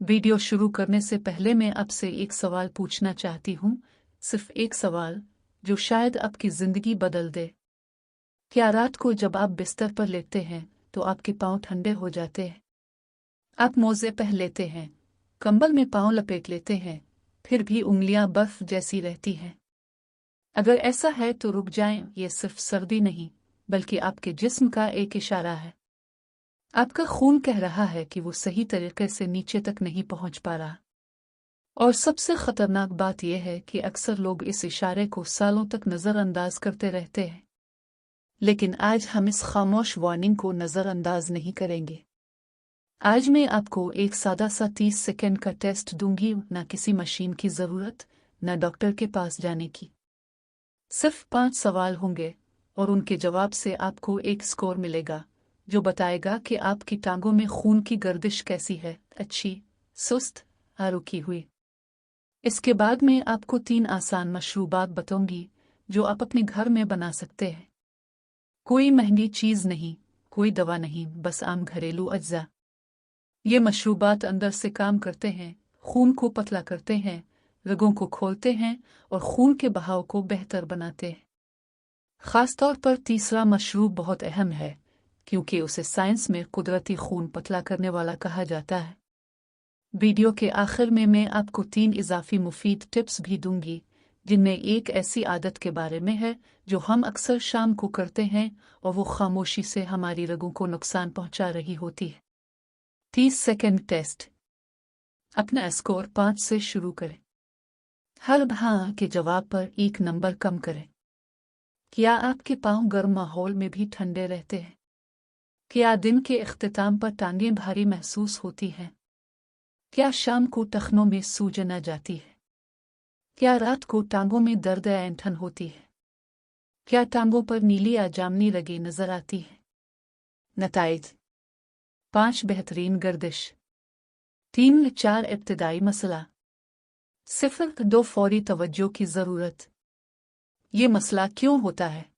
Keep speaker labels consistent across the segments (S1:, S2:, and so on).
S1: Video शुरू करने से पहले मैं आपसे एक सवाल पूछना चाहती हूँ, सिर्फ एक सवाल जो शायद आपकी जिंदगी बदल दे। क्या रात को जब आप बिस्तर पर लेटते हैं तो आपके पांव ठंडे हो जाते हैं? आप मोजे पहन लेते हैं, कंबल में पांव लपेट लेते हैं, फिर भी उंगलियां बर्फ जैसी रहती हैं? अगर ऐसा है तो रुक जाएं, ये सिर्फ सर्दी नहीं बल्कि आपके जिस्म का एक इशारा है। आपका खून कह रहा है कि वो सही तरीके से नीचे तक नहीं पहुंच पा रहा। और सबसे खतरनाक बात यह है कि अक्सर लोग इस इशारे को सालों तक नज़रअंदाज करते रहते हैं। लेकिन आज हम इस खामोश वार्निंग को नज़रअंदाज नहीं करेंगे। आज मैं आपको एक सादा सा 30 सेकंड का टेस्ट दूंगी, ना किसी मशीन की ज़रूरत, ना डॉक्टर के पास जाने की। सिर्फ 5 सवाल होंगे और उनके जवाब से आपको एक स्कोर मिलेगा जो बताएगा कि आपकी टांगों में खून की गर्दिश कैसी है, अच्छी, सुस्त या रुकी हुई। इसके बाद मैं आपको 3 आसान मशरूबात बताऊंगी जो आप अपने घर में बना सकते हैं। कोई महंगी चीज़ नहीं, कोई दवा नहीं, बस आम घरेलू अज्जा। ये मशरूबात अंदर से काम करते हैं, खून को पतला करते हैं, रगों को खोलते हैं और खून के बहाव को बेहतर बनाते हैं। खासतौर पर तीसरा मशरूब बहुत अहम है क्योंकि उसे साइंस में कुदरती खून पतला करने वाला कहा जाता है। वीडियो के आखिर में मैं आपको 3 इजाफी मुफीद टिप्स भी दूंगी, जिनमें एक ऐसी आदत के बारे में है जो हम अक्सर शाम को करते हैं और वो खामोशी से हमारी रगों को नुकसान पहुंचा रही होती है। 30 सेकंड टेस्ट। अपना स्कोर 5 से शुरू करें। हर हाँ के जवाब पर 1 नंबर कम करें। क्या आपके पांव गर्म माहौल में भी ठंडे रहते हैं? क्या दिन के इख्तिताम पर टांगें भारी महसूस होती हैं? क्या शाम को टखनों में सूजन आ जाती है? क्या रात को टांगों में दर्द या ऐंठन होती है? क्या टांगों पर नीली या जामनी रगें नजर आती है? नताइज: 5 बेहतरीन गर्दिश, 3-4 इब्तिदाई मसला, 0-2 फौरी तवज्जो की ज़रूरत। ये मसला क्यों होता है?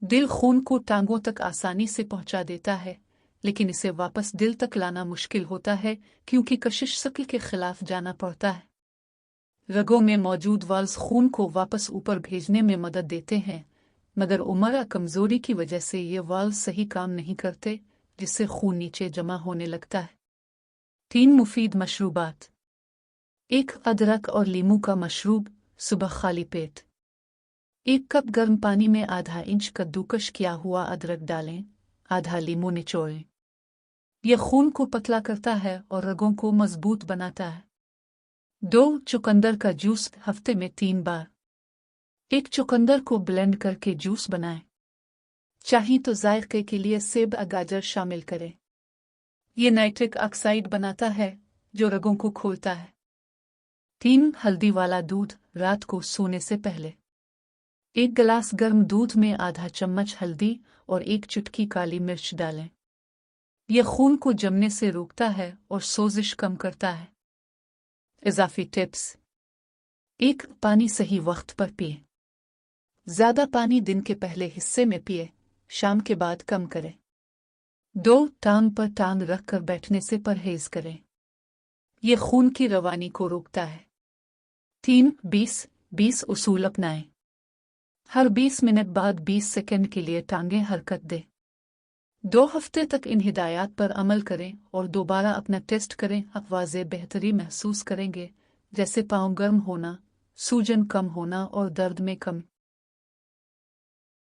S1: दिल खून को टांगों तक आसानी से पहुंचा देता है, लेकिन इसे वापस दिल तक लाना मुश्किल होता है क्योंकि कशिश शक्ल के खिलाफ जाना पड़ता है। रगों में मौजूद वाल्व्स खून को वापस ऊपर भेजने में मदद देते हैं, मगर उम्र या कमजोरी की वजह से ये वाल्व सही काम नहीं करते, जिससे खून नीचे जमा होने लगता है। 3 मुफीद मशरूबात। 1 अदरक और लीमू का मशरूब, सुबह खाली पेट। 1 कप गर्म पानी में आधा इंच कद्दूकश किया हुआ अदरक डालें, आधा लीमू निचोड़ें। यह खून को पतला करता है और रगों को मजबूत बनाता है। 2 चुकंदर का जूस, हफ्ते में 3 बार। 1 चुकंदर को ब्लेंड करके जूस बनाएं। चाहे तो जायके के लिए सेब या गाजर शामिल करें। ये नाइट्रिक ऑक्साइड बनाता है जो रगों को खोलता है। 3 हल्दी वाला दूध, रात को सोने से पहले। 1 गिलास गर्म दूध में आधा चम्मच हल्दी और 1 चुटकी काली मिर्च डालें। यह खून को जमने से रोकता है और सोजिश कम करता है। इजाफी टिप्स। 1 पानी सही वक्त पर पिए। ज़्यादा पानी दिन के पहले हिस्से में पिए, शाम के बाद कम करें। 2 टांग पर टांग रखकर बैठने से परहेज करें, यह खून की रवानी को रोकता है। 3 20-20 उसूल अपनाएं। हर 20 मिनट बाद 20 सेकंड के लिए टांगें हरकत दें। 2 हफ्ते तक इन हिदायत पर अमल करें और दोबारा अपना टेस्ट करें। आप वाज़े बेहतरी महसूस करेंगे, जैसे पाँव गर्म होना, सूजन कम होना और दर्द में कमी।